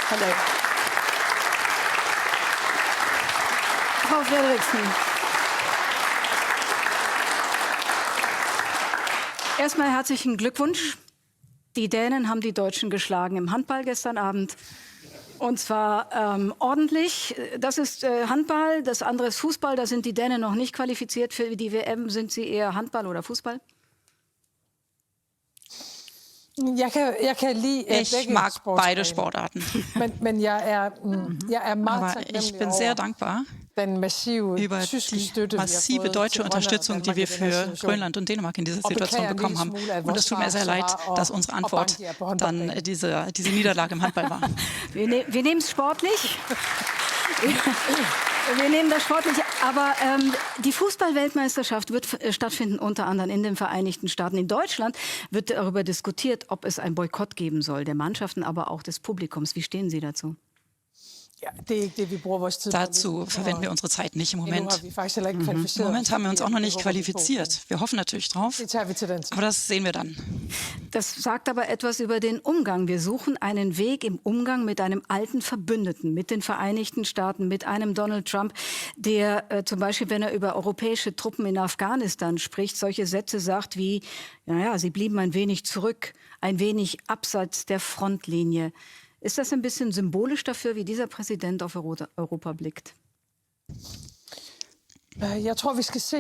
Hallo. Frau Frederiksen. Erstmal herzlichen Glückwunsch. Die Dänen haben die Deutschen geschlagen im Handball gestern Abend. Und zwar ordentlich. Das ist Handball, das andere ist Fußball. Da sind die Dänen noch nicht qualifiziert für die WM. Sind sie eher Handball oder Fußball? Ich mag beide Sportarten. Aber ich bin sehr dankbar über die massive deutsche Unterstützung, die wir für Grönland und Dänemark in dieser Situation bekommen haben. Und es tut mir sehr leid, dass unsere Antwort dann diese Niederlage im Handball war. Wir nehmen es sportlich. Wir nehmen das sportlich, aber die Fußball-Weltmeisterschaft wird stattfinden, unter anderem in den Vereinigten Staaten. In Deutschland wird darüber diskutiert, ob es einen Boykott geben soll, der Mannschaften, aber auch des Publikums. Wie stehen Sie dazu? Dazu verwenden wir unsere Zeit nicht im Moment. Im Moment haben wir uns auch noch nicht qualifiziert. Wir hoffen natürlich drauf, aber das sehen wir dann. Das sagt aber etwas über den Umgang. Wir suchen einen Weg im Umgang mit einem alten Verbündeten, mit den Vereinigten Staaten, mit einem Donald Trump, der zum Beispiel, wenn er über europäische Truppen in Afghanistan spricht, solche Sätze sagt wie, naja, sie blieben ein wenig zurück, ein wenig abseits der Frontlinie. Ist das ein bisschen symbolisch dafür, wie dieser Präsident auf Europa blickt?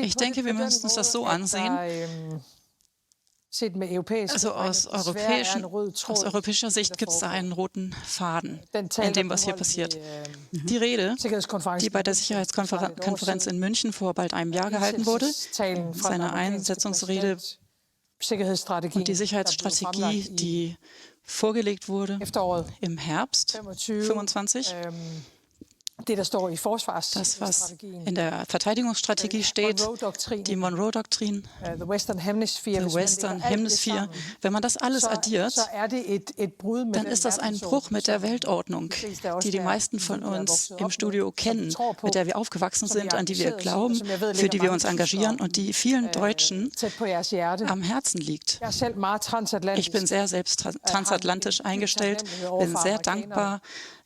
Ich denke, wir müssen uns das so ansehen. Also aus europäischer Sicht gibt es da einen roten Faden in dem, was hier passiert. Die Rede, die bei der Sicherheitskonferenz in München vor bald einem Jahr gehalten wurde, seine Einsetzungsrede und die Sicherheitsstrategie, die vorgelegt wurde im Herbst 25. Das, was in der Verteidigungsstrategie steht, die Monroe-Doktrin, the Western Hemisphere, wenn man das alles addiert, dann ist das ein Bruch mit der Weltordnung, die die meisten von uns im Studio kennen, mit der wir aufgewachsen sind, an die wir glauben, für die wir uns engagieren und die vielen Deutschen am Herzen liegt. Ich bin sehr selbst transatlantisch eingestellt, bin sehr dankbar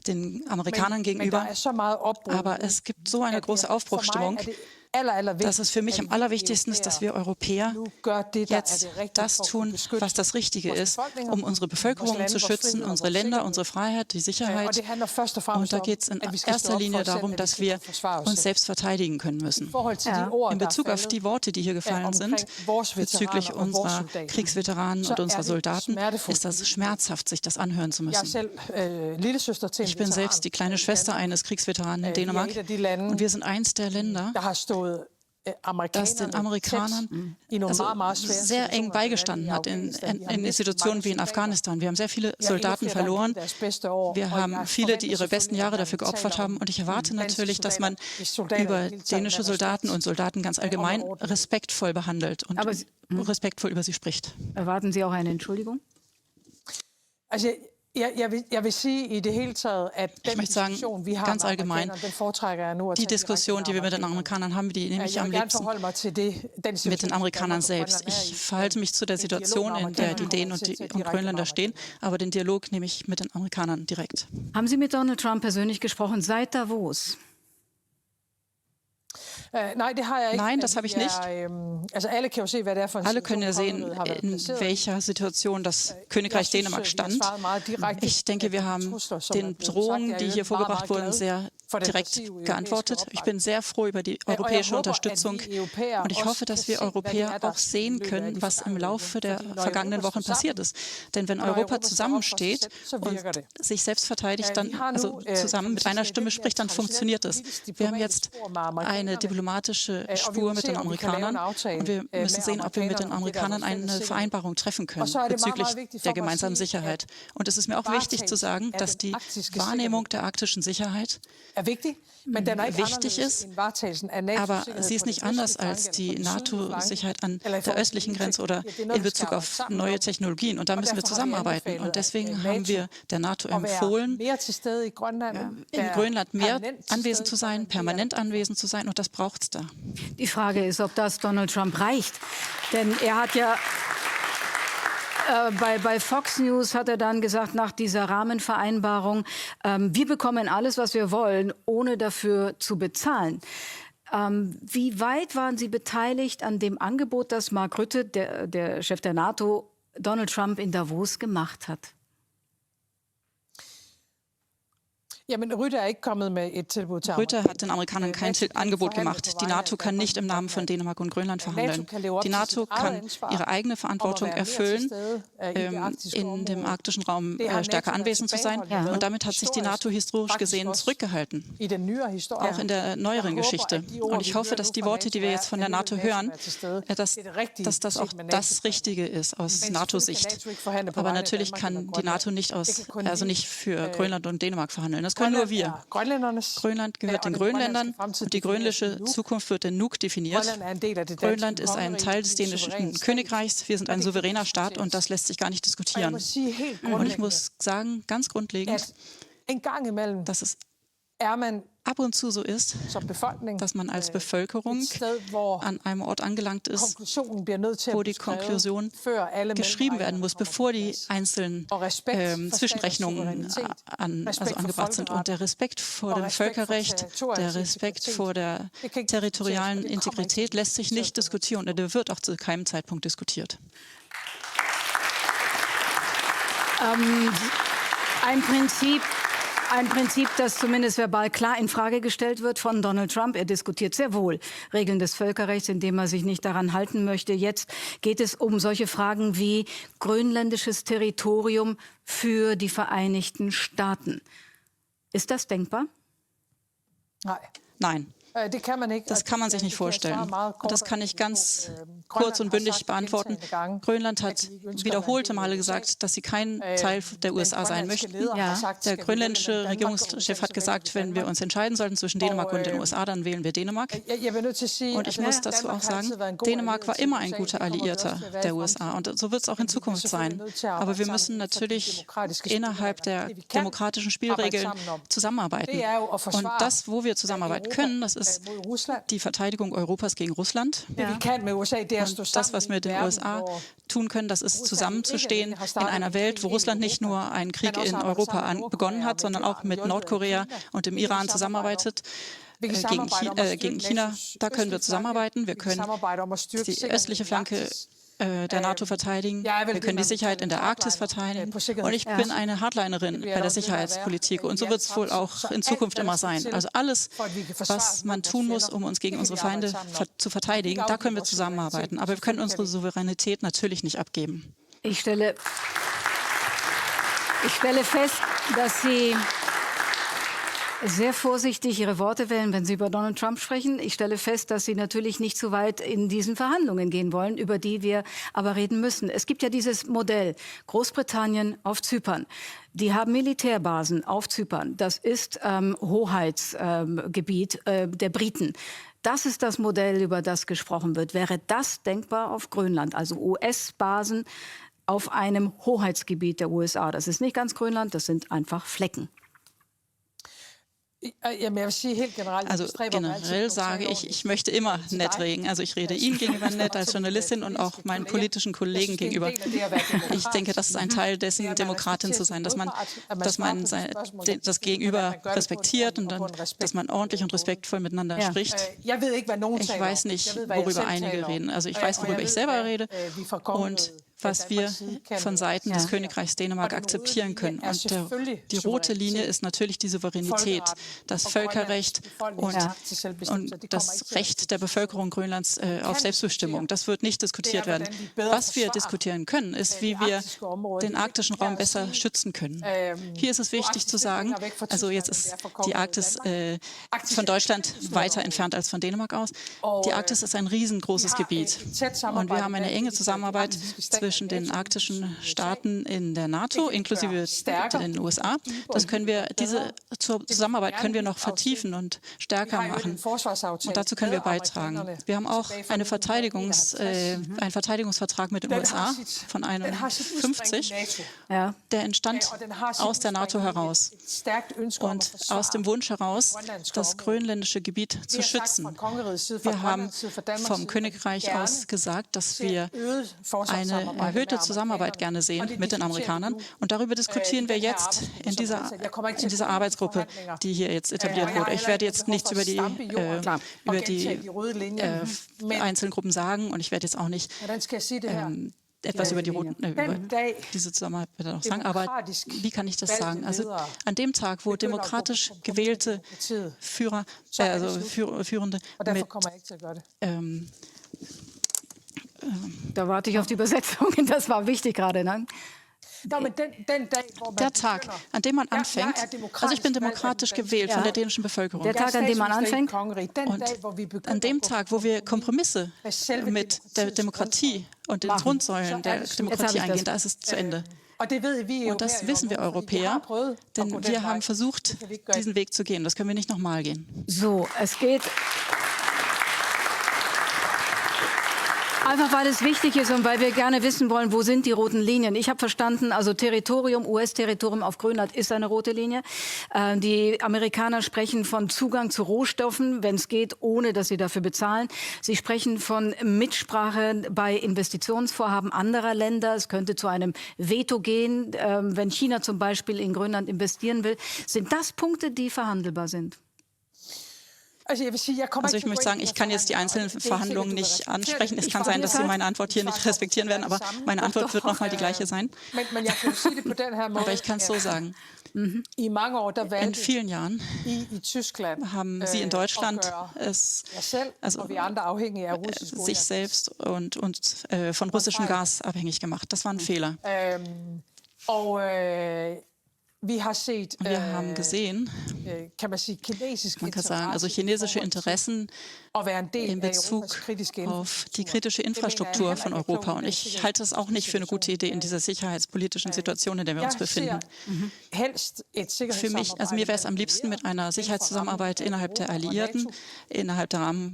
den Amerikanern gegenüber. Aber es gibt so eine große Aufbruchsstimmung, dass es für mich am allerwichtigsten ist, dass wir Europäer jetzt das tun, was das Richtige ist, um unsere Bevölkerung zu schützen, unsere Länder, unsere Freiheit, die Sicherheit. Und da geht es in erster Linie darum, dass wir uns selbst verteidigen können müssen. In Bezug auf die Worte, die hier gefallen sind, bezüglich unserer Kriegsveteranen und unserer Soldaten, ist das schmerzhaft, sich das anhören zu müssen. Ich bin selbst die kleine Schwester eines Kriegsveteranen in Dänemark und wir sind eins der Länder, das den Amerikanern sehr eng beigestanden hat in Institutionen wie in Afghanistan. Wir haben sehr viele Soldaten verloren. Wir haben viele, die ihre besten Jahre dafür geopfert haben. Und ich erwarte natürlich, dass man über dänische Soldaten und Soldaten ganz allgemein respektvoll behandelt und respektvoll über sie spricht. Erwarten Sie auch eine Entschuldigung? Ich möchte sagen, ganz allgemein, die Diskussion, die wir mit den Amerikanern haben, die nehme ich am liebsten mit den Amerikanern selbst. Ich verhalte mich zu der Situation, in der die Dänen und Grönländer stehen, aber den Dialog nehme ich mit den Amerikanern direkt. Haben Sie mit Donald Trump persönlich gesprochen seit Davos? Nein, das habe ich nicht. Alle können ja sehen, in welcher Situation das Königreich Dänemark stand. Ich denke, wir haben den Drohungen, die hier vorgebracht wurden, sehr direkt geantwortet. Ich bin sehr froh über die europäische Unterstützung und ich hoffe, dass wir Europäer auch sehen können, was im Laufe der vergangenen Wochen passiert ist. Denn wenn Europa zusammensteht und sich selbst verteidigt, dann zusammen mit einer Stimme spricht, dann funktioniert es. Wir haben jetzt eine diplomatische Spur mit den Amerikanern und wir müssen sehen, ob wir mit den Amerikanern eine Vereinbarung treffen können bezüglich der gemeinsamen Sicherheit. Und es ist mir auch wichtig zu sagen, dass die Wahrnehmung der arktischen Sicherheit wichtig ist, aber sie ist nicht anders als die NATO-Sicherheit an der östlichen Grenze oder in Bezug auf neue Technologien. Und da müssen wir zusammenarbeiten. Und deswegen haben wir der NATO empfohlen, in Grönland mehr anwesend zu sein, permanent anwesend zu sein. Und das braucht es da. Die Frage ist, ob das Donald Trump reicht. Denn er hat ja bei Fox News hat er dann gesagt, nach dieser Rahmenvereinbarung, wir bekommen alles, was wir wollen, ohne dafür zu bezahlen. Wie weit waren Sie beteiligt an dem Angebot, das Mark Rutte, der Chef der NATO, Donald Trump in Davos gemacht hat? Rutte hat den Amerikanern kein Angebot gemacht. Die NATO kann nicht im Namen von Dänemark und Grönland verhandeln. Die NATO kann ihre eigene Verantwortung erfüllen, in dem arktischen Raum stärker anwesend zu sein. Und damit hat sich die NATO historisch gesehen zurückgehalten, auch in der neueren Geschichte. Und ich hoffe, dass die Worte, die wir jetzt von der NATO hören, dass das auch das Richtige ist aus NATO-Sicht. Aber natürlich kann die NATO nicht nicht für Grönland und Dänemark verhandeln. Das können nur wir. Grönland gehört den Grönländern und die grönische Zukunft wird in Nuuk definiert. Grönland ist ein Teil des dänischen Königreichs. Wir sind ein souveräner Staat und das lässt sich gar nicht diskutieren. Und ich muss sagen, ganz grundlegend, dass es ab und zu so ist, dass man als Bevölkerung an einem Ort angelangt ist, wo die Konklusion geschrieben werden muss, bevor die einzelnen Zwischenrechnungen angebracht sind. Und der Respekt vor dem Völkerrecht, der Respekt vor der territorialen Integrität lässt sich nicht diskutieren und der wird auch zu keinem Zeitpunkt diskutiert. Ein Prinzip, das zumindest verbal klar in Frage gestellt wird von Donald Trump. Er diskutiert sehr wohl Regeln des Völkerrechts, indem er sich nicht daran halten möchte. Jetzt geht es um solche Fragen wie grönländisches Territorium für die Vereinigten Staaten. Ist das denkbar? Nein. Das kann man sich nicht vorstellen. Und das kann ich ganz kurz und bündig beantworten. Grönland hat wiederholte Male gesagt, dass sie kein Teil der USA sein möchten. Ja. Der grönländische Regierungschef hat gesagt, wenn wir uns entscheiden sollten zwischen Dänemark und den USA, dann wählen wir Dänemark. Und ich muss dazu auch sagen, Dänemark war immer ein guter Alliierter der USA. Und so wird es auch in Zukunft sein. Aber wir müssen natürlich innerhalb der demokratischen Spielregeln zusammenarbeiten. Und das, wo wir zusammenarbeiten können, das ist die Verteidigung Europas gegen Russland. Ja. Und das, was wir mit den USA tun können, das ist zusammenzustehen in einer Welt, wo Russland nicht nur einen Krieg in Europa begonnen hat, sondern auch mit Nordkorea und dem Iran zusammenarbeitet. Gegen China, da können wir zusammenarbeiten. Wir können die östliche Flanke der NATO verteidigen. Wir können die Sicherheit in der Arktis verteidigen. Und ich bin eine Hardlinerin bei der Sicherheitspolitik. Und so wird es wohl auch in Zukunft immer sein. Also alles, was man tun muss, um uns gegen unsere Feinde zu verteidigen, da können wir zusammenarbeiten. Aber wir können unsere Souveränität natürlich nicht abgeben. Ich stelle fest, dass Sie sehr vorsichtig Ihre Worte wählen, wenn Sie über Donald Trump sprechen. Ich stelle fest, dass Sie natürlich nicht zu weit in diesen Verhandlungen gehen wollen, über die wir aber reden müssen. Es gibt ja dieses Modell Großbritannien auf Zypern. Die haben Militärbasen auf Zypern. Das ist Hoheitsgebiet der Briten. Das ist das Modell, über das gesprochen wird. Wäre das denkbar auf Grönland? Also US-Basen auf einem Hoheitsgebiet der USA. Das ist nicht ganz Grönland, das sind einfach Flecken. Also generell sage ich, ich möchte immer nett reden. Also ich rede Ihnen gegenüber nett als Journalistin und auch meinen politischen Kollegen gegenüber. Ich denke, das ist ein Teil dessen, Demokratin zu sein, dass man das Gegenüber respektiert und dann, dass man ordentlich und respektvoll miteinander spricht. Ich weiß nicht, worüber einige reden. Also ich weiß, worüber ich selber rede und was wir von Seiten des Königreichs Dänemark akzeptieren können. Und die rote Linie ist natürlich die Souveränität, das Völkerrecht und das Recht der Bevölkerung Grönlands auf Selbstbestimmung. Das wird nicht diskutiert werden. Was wir diskutieren können, ist, wie wir den arktischen Raum besser schützen können. Hier ist es wichtig zu sagen, also jetzt ist die Arktis von Deutschland weiter entfernt als von Dänemark aus. Die Arktis ist ein riesengroßes Gebiet und wir haben eine enge Zusammenarbeit zwischen den arktischen Staaten in der NATO, inklusive den USA. Diese Zusammenarbeit können wir noch vertiefen und stärker machen. Und dazu können wir beitragen. Wir haben auch einen Verteidigungsvertrag mit den USA von 1951, der entstand aus der NATO heraus und aus dem Wunsch heraus, das grönländische Gebiet zu schützen. Wir haben vom Königreich aus gesagt, dass wir eine erhöhte Zusammenarbeit gerne sehen mit den Amerikanern. Und darüber diskutieren wir jetzt in dieser Arbeitsgruppe, die hier jetzt etabliert wurde. Ich werde jetzt nichts über die einzelnen Gruppen sagen und ich werde jetzt auch nicht etwas über diese Zusammenarbeit noch sagen. Aber wie kann ich das sagen? Also an dem Tag, wo demokratisch gewählte Führende mit da warte ich auf die Übersetzung. Das war wichtig gerade, ne? Der Tag, an dem man anfängt, also ich bin demokratisch gewählt von der dänischen Bevölkerung. Der Tag, an dem man anfängt. Und an dem Tag, wo wir Kompromisse mit der Demokratie und den Grundsäulen der Demokratie eingehen, da ist es zu Ende. Und das wissen wir Europäer, denn wir haben versucht, diesen Weg zu gehen. Das können wir nicht nochmal gehen. So, es geht... Einfach weil es wichtig ist und weil wir gerne wissen wollen, wo sind die roten Linien. Ich habe verstanden, also Territorium, US-Territorium auf Grönland ist eine rote Linie. Die Amerikaner sprechen von Zugang zu Rohstoffen, wenn es geht, ohne dass sie dafür bezahlen. Sie sprechen von Mitsprache bei Investitionsvorhaben anderer Länder. Es könnte zu einem Veto gehen, wenn China zum Beispiel in Grönland investieren will. Sind das Punkte, die verhandelbar sind? Also ich möchte sagen, ich kann jetzt die einzelnen Verhandlungen nicht ansprechen. Es kann sein, dass Sie meine Antwort hier nicht respektieren werden, aber meine Antwort wird nochmal die gleiche sein. Aber ich kann es so sagen. In vielen Jahren haben Sie in Deutschland sich selbst und von russischem Gas abhängig gemacht. Das war ein Fehler. Wir haben gesehen, man kann sagen, also chinesische Interessen in Bezug auf die kritische Infrastruktur von Europa. Und ich halte es auch nicht für eine gute Idee in dieser sicherheitspolitischen Situation, in der wir uns befinden. Für mich, also mir wäre es am liebsten mit einer Sicherheitszusammenarbeit innerhalb der Alliierten, innerhalb der Rahmen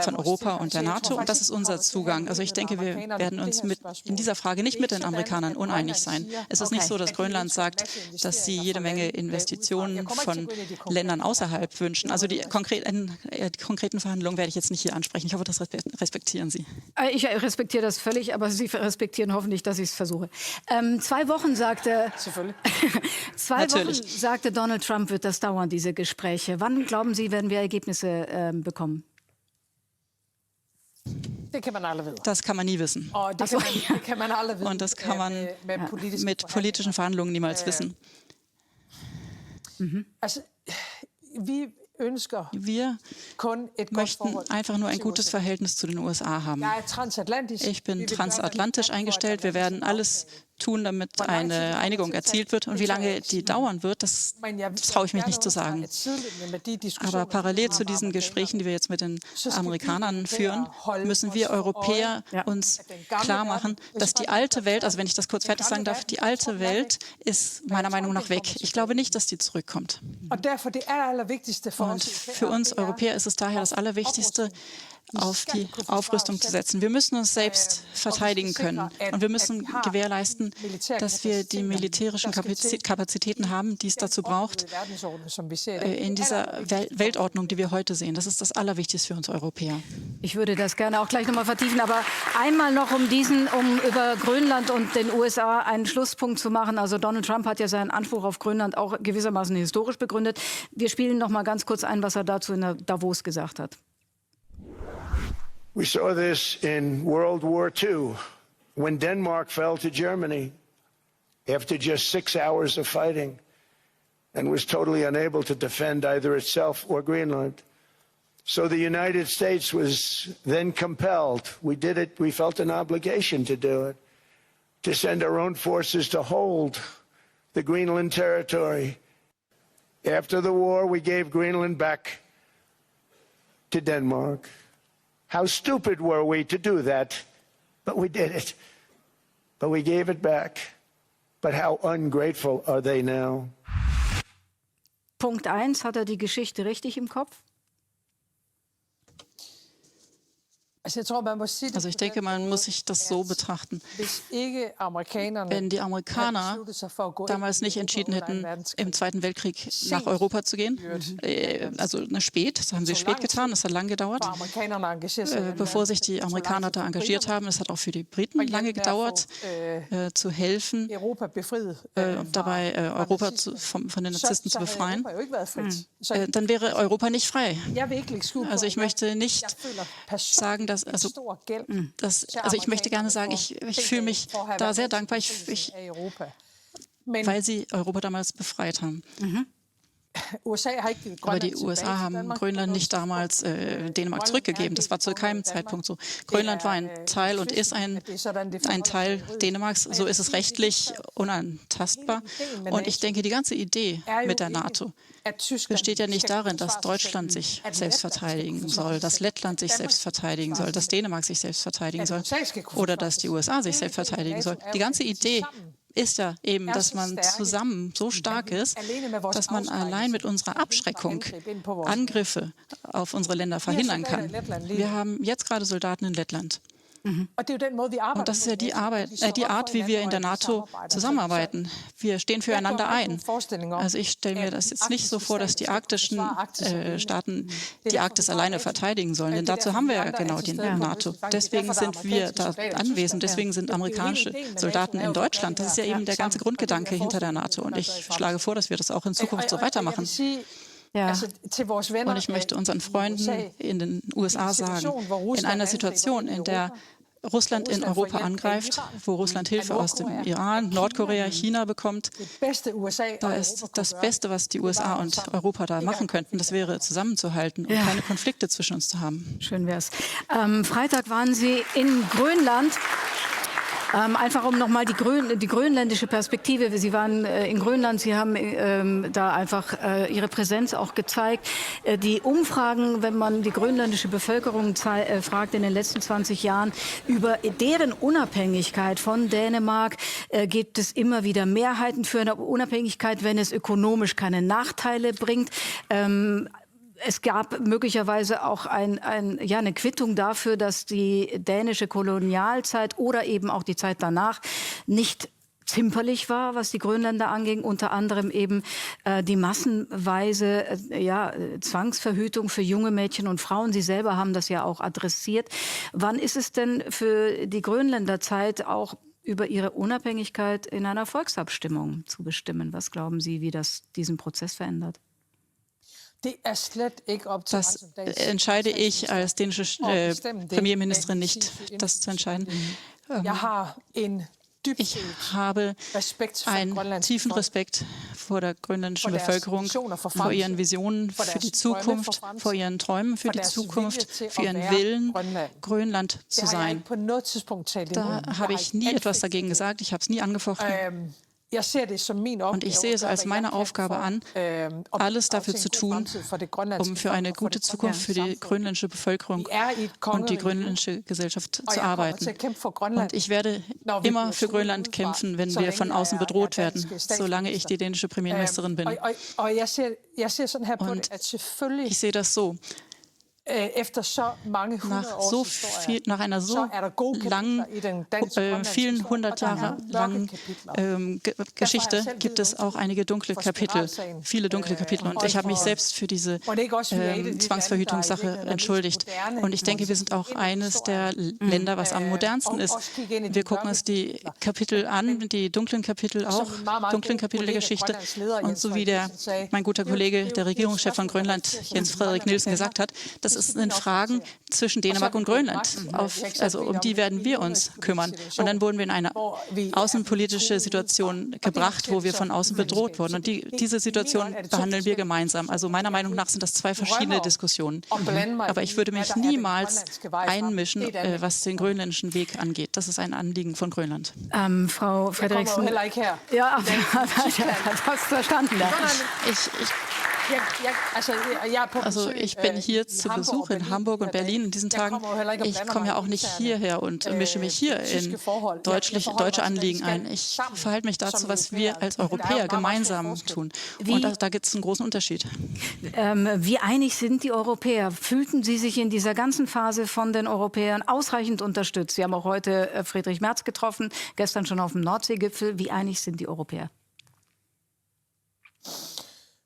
von Europa und der NATO. Und das ist unser Zugang. Also ich denke, wir werden uns in dieser Frage nicht mit den Amerikanern uneinig sein. Es ist nicht so, dass Grönland sagt, dass sie jede Menge Investitionen von Ländern außerhalb wünschen. Also die konkreten Verhandlungen werde ich jetzt nicht hier ansprechen. Ich hoffe, das respektieren Sie. Ich respektiere das völlig, aber Sie respektieren hoffentlich, dass ich es versuche. 2 Wochen sagte Donald Trump, wird das dauern, diese Gespräche. Wann, glauben Sie, werden wir Ergebnisse bekommen? Das kann man nie wissen. Und das kann man mit politischen Verhandlungen niemals wissen. Wir möchten einfach nur ein gutes Verhältnis zu den USA haben. Ich bin transatlantisch eingestellt. Wir werden alles tun, damit eine Einigung erzielt wird. Und wie lange die dauern wird, das traue ich mich nicht zu sagen. Aber parallel zu diesen Gesprächen, die wir jetzt mit den Amerikanern führen, müssen wir Europäer uns klar machen, dass die alte Welt, also wenn ich das kurz fertig sagen darf, die alte Welt ist meiner Meinung nach weg. Ich glaube nicht, dass die zurückkommt. Und für uns Europäer ist es daher das Allerwichtigste, auf die Aufrüstung zu setzen. Wir müssen uns selbst verteidigen können und wir müssen gewährleisten, dass wir die militärischen Kapazitäten haben, die es dazu braucht, in dieser Weltordnung, die wir heute sehen. Das ist das Allerwichtigste für uns Europäer. Ich würde das gerne auch gleich noch mal vertiefen, aber einmal noch um über Grönland und den USA einen Schlusspunkt zu machen. Also Donald Trump hat ja seinen Anspruch auf Grönland auch gewissermaßen historisch begründet. Wir spielen noch mal ganz kurz ein, was er dazu in Davos gesagt hat. We saw this in World War II, when Denmark fell to Germany after just 6 hours of fighting and was totally unable to defend either itself or Greenland. So the United States was then compelled, we did it, we felt an obligation to do it, to send our own forces to hold the Greenland territory. After the war, we gave Greenland back to Denmark. How stupid were we to do that? But we did it. But we gave it back. But how ungrateful are they now? Punkt 1, hat er die Geschichte richtig im Kopf? Also ich denke, man muss sich das so betrachten. Wenn die Amerikaner damals nicht entschieden hätten, im Zweiten Weltkrieg nach Europa zu gehen, also das haben sie spät getan, das hat lange gedauert, bevor sich die Amerikaner da engagiert haben. Es hat auch für die Briten lange gedauert, zu helfen, dabei Europa von den Narzissten zu befreien. Dann wäre Europa nicht frei. Also ich möchte nicht sagen, ich möchte gerne sagen, ich fühle mich da sehr dankbar, weil sie Europa damals befreit haben. Aber die USA haben Grönland nicht damals Dänemark zurückgegeben. Das war zu keinem Zeitpunkt so. Grönland war ein Teil und ist ein Teil Dänemarks. So ist es rechtlich unantastbar. Und ich denke, die ganze Idee mit der NATO besteht ja nicht darin, dass Deutschland sich selbst verteidigen soll, dass Lettland sich selbst verteidigen soll, dass Dänemark sich selbst verteidigen soll oder dass die USA sich selbst verteidigen soll. Die ganze Idee ist ja eben, dass man zusammen so stark ist, dass man allein mit unserer Abschreckung Angriffe auf unsere Länder verhindern kann. Wir haben jetzt gerade Soldaten in Lettland. Und das ist ja die Art, wie wir in der NATO zusammenarbeiten. Wir stehen füreinander ein. Also ich stelle mir das jetzt nicht so vor, dass die arktischen Staaten die Arktis alleine verteidigen sollen, denn dazu haben wir ja genau die NATO. Deswegen sind wir da anwesend, deswegen sind amerikanische Soldaten in Deutschland. Das ist ja eben der ganze Grundgedanke hinter der NATO. Und ich schlage vor, dass wir das auch in Zukunft so weitermachen. Ja. Und ich möchte unseren Freunden in den USA sagen, in einer Situation, in der Russland in Europa angreift, wo Russland Hilfe aus dem Iran, Nordkorea, China bekommt, da ist das Beste, was die USA und Europa da machen könnten, das wäre zusammenzuhalten und keine Konflikte zwischen uns zu haben. Schön wär's. Freitag waren Sie in Grönland. Einfach um nochmal die grönländische Perspektive. Sie waren in Grönland, Sie haben da einfach Ihre Präsenz auch gezeigt. Die Umfragen, wenn man die grönländische Bevölkerung fragt in den letzten 20 Jahren über deren Unabhängigkeit von Dänemark, gibt es immer wieder Mehrheiten für eine Unabhängigkeit, wenn es ökonomisch keine Nachteile bringt. Es gab möglicherweise auch eine Quittung dafür, dass die dänische Kolonialzeit oder eben auch die Zeit danach nicht zimperlich war, was die Grönländer anging, unter anderem eben die massenweise Zwangsverhütung für junge Mädchen und Frauen. Sie selber haben das ja auch adressiert. Wann ist es denn für die Grönländerzeit auch über ihre Unabhängigkeit in einer Volksabstimmung zu bestimmen? Was glauben Sie, wie das diesen Prozess verändert? Das entscheide ich als dänische Premierministerin nicht, das zu entscheiden. Ich habe einen tiefen Respekt vor der grönländischen Bevölkerung, vor ihren Visionen für die Zukunft, vor ihren Träumen für die Zukunft, für ihren Willen, Grönland zu sein. Da habe ich nie etwas dagegen gesagt, ich habe es nie angefochten. Und ich sehe es als meine Aufgabe an, alles dafür zu tun, um für eine gute Zukunft für die grönländische Bevölkerung und die grönländische Gesellschaft zu arbeiten. Und ich werde immer für Grönland kämpfen, wenn wir von außen bedroht werden, solange ich die dänische Premierministerin bin. Und ich sehe das so. Nach einer so langen, vielen 100 Jahre langen Geschichte gibt es auch einige dunkle Kapitel, viele dunkle Kapitel. Und ich habe mich selbst für diese Zwangsverhütungssache entschuldigt. Und ich denke, wir sind auch eines der Länder, was am modernsten ist. Wir gucken uns die Kapitel an, die dunklen Kapitel auch, dunklen Kapitel der Geschichte. Und so wie mein guter Kollege, der Regierungschef von Grönland, Jens Frederik Nielsen, gesagt hat, das sind Fragen zwischen Dänemark und Grönland. Um die werden wir uns kümmern. Und dann wurden wir in eine außenpolitische Situation gebracht, wo wir von außen bedroht wurden. Und diese Situation behandeln wir gemeinsam. Also meiner Meinung nach sind das zwei verschiedene Diskussionen. Aber ich würde mich niemals einmischen, was den grönländischen Weg angeht. Das ist ein Anliegen von Grönland. Frau Frederiksen. Ja, hast du verstanden. Also ich bin hier zu Besuch in Hamburg und Berlin in diesen Tagen. Ich komme ja auch nicht hierher und mische mich hier in deutsche Anliegen ein. Ich verhalte mich dazu, was wir als Europäer gemeinsam tun. Und da gibt es einen großen Unterschied. Wie einig sind die Europäer? Fühlten Sie sich in dieser ganzen Phase von den Europäern ausreichend unterstützt? Sie haben auch heute Friedrich Merz getroffen, gestern schon auf dem Nordseegipfel. Wie einig sind die Europäer?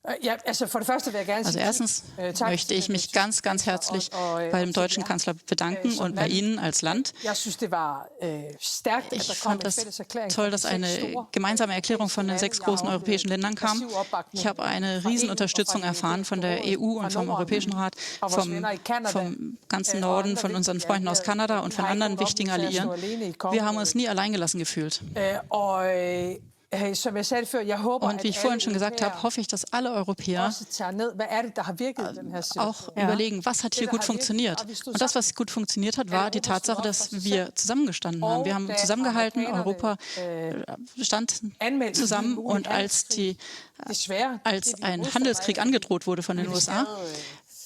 Also erstens möchte ich mich ganz, ganz herzlich beim deutschen Kanzler bedanken und bei Ihnen als Land. Ich fand das toll, dass eine gemeinsame Erklärung von den 6 großen europäischen Ländern kam. Ich habe eine Riesenunterstützung erfahren von der EU und vom Europäischen Rat, vom ganzen Norden, von unseren Freunden aus Kanada und von anderen wichtigen Alliierten. Wir haben uns nie alleingelassen gefühlt. Und wie ich vorhin schon gesagt habe, hoffe ich, dass alle Europäer auch überlegen, was hat hier gut funktioniert. Und das, was gut funktioniert hat, war die Tatsache, dass wir zusammengestanden haben. Wir haben zusammengehalten, Europa stand zusammen. Und als ein Handelskrieg angedroht wurde von den USA,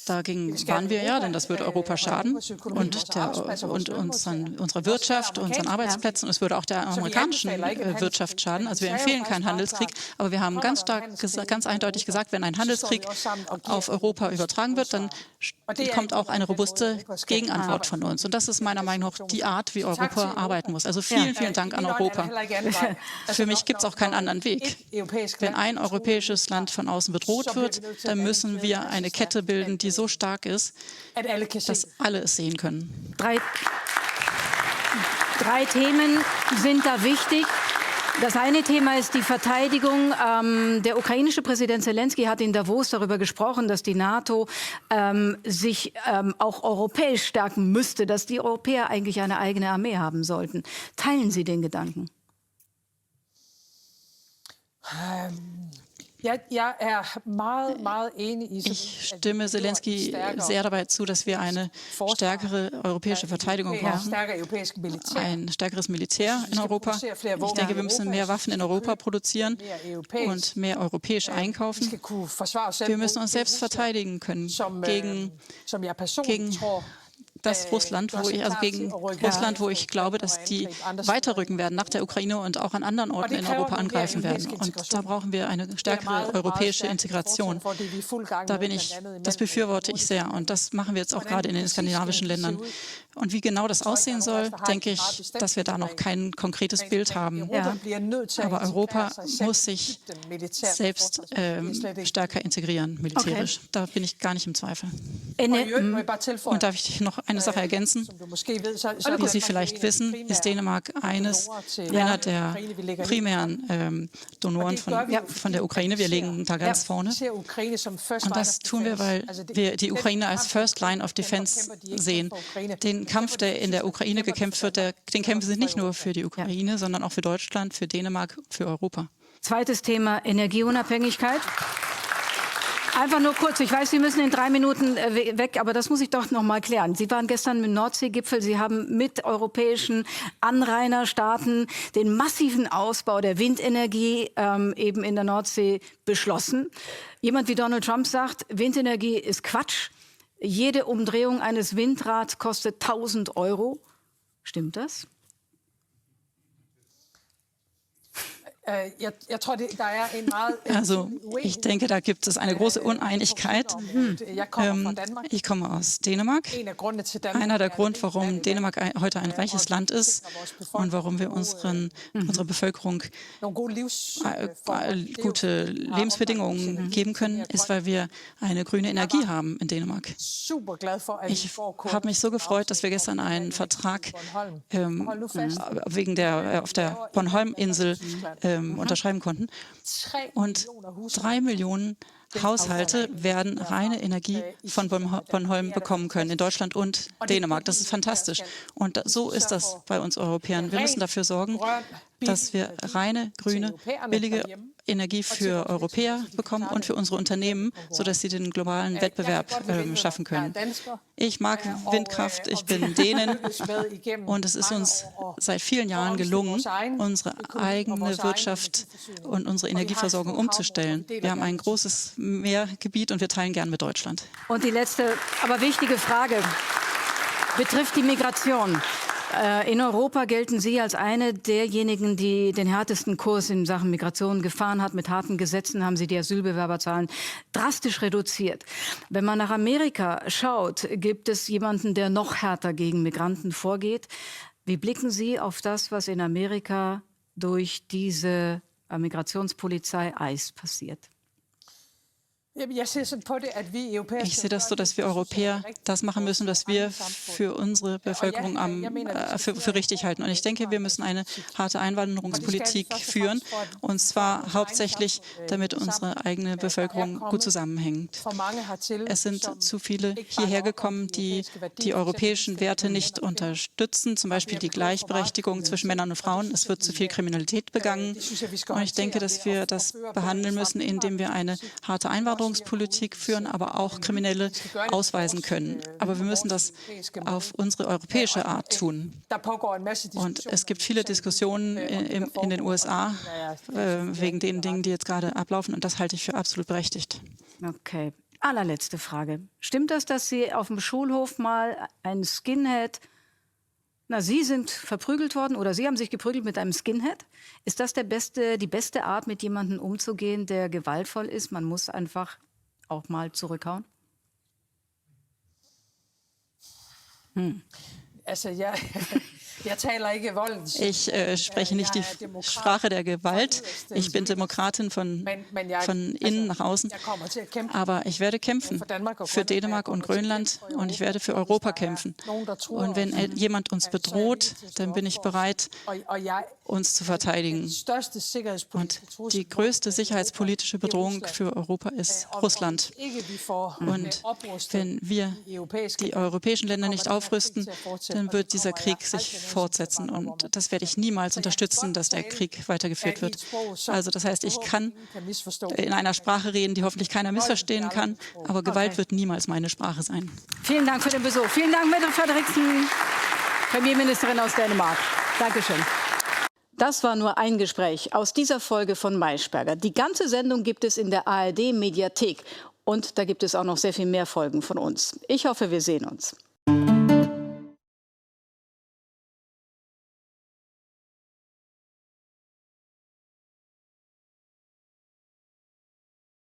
dagegen waren wir ja, denn das würde Europa schaden und unserer Wirtschaft, unseren Arbeitsplätzen. Und es würde auch der amerikanischen Wirtschaft schaden. Also wir empfehlen keinen Handelskrieg, aber wir haben ganz eindeutig gesagt, wenn ein Handelskrieg auf Europa übertragen wird, dann kommt auch eine robuste Gegenantwort von uns. Und das ist meiner Meinung nach die Art, wie Europa arbeiten muss. Also vielen, vielen Dank an Europa. Für mich gibt es auch keinen anderen Weg. Wenn ein europäisches Land von außen bedroht wird, dann müssen wir eine Kette bilden, die so stark ist, dass alle es sehen können. Drei Themen sind da wichtig. Das eine Thema ist die Verteidigung. Der ukrainische Präsident Zelensky hat in Davos darüber gesprochen, dass die NATO sich auch europäisch stärken müsste, dass die Europäer eigentlich eine eigene Armee haben sollten. Teilen Sie den Gedanken? Ich stimme Zelensky sehr dabei zu, dass wir eine stärkere europäische Verteidigung brauchen, ein stärkeres Militär in Europa. Ich denke, wir müssen mehr Waffen in Europa produzieren und mehr europäisch einkaufen. Wir müssen uns selbst verteidigen können gegen das Russland, wo ich glaube, dass die weiterrücken werden nach der Ukraine und auch an anderen Orten in Europa angreifen werden. Und da brauchen wir eine stärkere europäische Integration. Das befürworte ich sehr. Und das machen wir jetzt auch gerade in den skandinavischen Ländern. Und wie genau das aussehen soll, denke ich, dass wir da noch kein konkretes Bild haben. Ja. Aber Europa muss sich selbst stärker integrieren, militärisch. Okay. Da bin ich gar nicht im Zweifel. Und darf ich noch eine Sache ergänzen? Wie Sie vielleicht wissen, ist Dänemark einer der primären Donoren von der Ukraine. Wir liegen da ganz vorne. Und das tun wir, weil wir die Ukraine als First Line of Defense sehen. Den Kampf, der in der Ukraine gekämpft wird, den kämpfen sie nicht nur für die Ukraine, sondern auch für Deutschland, für Dänemark, für Europa. Zweites Thema, Energieunabhängigkeit. Einfach nur kurz, ich weiß, Sie müssen in 3 Minuten weg, aber das muss ich doch noch mal klären. Sie waren gestern im Nordseegipfel, Sie haben mit europäischen Anrainerstaaten den massiven Ausbau der Windenergie eben in der Nordsee beschlossen. Jemand wie Donald Trump sagt, Windenergie ist Quatsch. Jede Umdrehung eines Windrads kostet 1.000 €. Stimmt das? Also ich denke, da gibt es eine große Uneinigkeit. Ich komme aus Dänemark. Einer der Gründe, warum Dänemark heute ein reiches Land ist und warum wir unserer Bevölkerung gute Lebensbedingungen geben können, ist, weil wir eine grüne Energie haben in Dänemark. Ich habe mich so gefreut, dass wir gestern einen Vertrag auf der Bornholm-Insel unterschreiben konnten. Und 3 Millionen Haushalte werden reine Energie von Bornholm bekommen können, in Deutschland und Dänemark. Das ist fantastisch. Und so ist das bei uns Europäern. Wir müssen dafür sorgen, dass wir reine, grüne, billige Energie für Europäer bekommen und für unsere Unternehmen, sodass sie den globalen Wettbewerb schaffen können. Ich mag Windkraft, ich bin Dänin und es ist uns seit vielen Jahren gelungen, unsere eigene Wirtschaft und unsere Energieversorgung umzustellen. Wir haben ein großes Meergebiet und wir teilen gern mit Deutschland. Und die letzte, aber wichtige Frage betrifft die Migration. In Europa gelten Sie als eine derjenigen, die den härtesten Kurs in Sachen Migration gefahren hat. Mit harten Gesetzen haben Sie die Asylbewerberzahlen drastisch reduziert. Wenn man nach Amerika schaut, gibt es jemanden, der noch härter gegen Migranten vorgeht. Wie blicken Sie auf das, was in Amerika durch diese Migrationspolizei ICE passiert? Ich sehe das so, dass wir Europäer das machen müssen, was wir für unsere Bevölkerung für richtig halten. Und ich denke, wir müssen eine harte Einwanderungspolitik führen, und zwar hauptsächlich, damit unsere eigene Bevölkerung gut zusammenhängt. Es sind zu viele hierher gekommen, die die europäischen Werte nicht unterstützen, zum Beispiel die Gleichberechtigung zwischen Männern und Frauen. Es wird zu viel Kriminalität begangen. Und ich denke, dass wir das behandeln müssen, indem wir eine harte Einwanderungspolitik führen, aber auch Kriminelle ausweisen können. Aber wir müssen das auf unsere europäische Art tun. Und es gibt viele Diskussionen in den USA wegen den Dingen, die jetzt gerade ablaufen. Und das halte ich für absolut berechtigt. Okay. Allerletzte Frage. Stimmt das, dass Sie auf dem Schulhof mal einen Skinhead... Sie sind verprügelt worden oder Sie haben sich geprügelt mit einem Skinhead. Ist das die beste Art, mit jemandem umzugehen, der gewaltvoll ist? Man muss einfach auch mal zurückhauen? Ich spreche nicht die Sprache der Gewalt. Ich bin Demokratin von innen nach außen. Aber ich werde kämpfen für Dänemark und Grönland und ich werde für Europa kämpfen. Und wenn jemand uns bedroht, dann bin ich bereit, uns zu verteidigen. Und die größte sicherheitspolitische Bedrohung für Europa ist Russland. Und wenn wir die europäischen Länder nicht aufrüsten, dann wird dieser Krieg sich fortsetzen. Und das werde ich niemals unterstützen, dass der Krieg weitergeführt wird. Also das heißt, ich kann in einer Sprache reden, die hoffentlich keiner missverstehen kann, aber Gewalt wird niemals meine Sprache sein. Vielen Dank für den Besuch. Vielen Dank, Mette Frederiksen, Premierministerin aus Dänemark. Dankeschön. Das war nur ein Gespräch aus dieser Folge von Maischberger. Die ganze Sendung gibt es in der ARD-Mediathek. Und da gibt es auch noch sehr viel mehr Folgen von uns. Ich hoffe, wir sehen uns.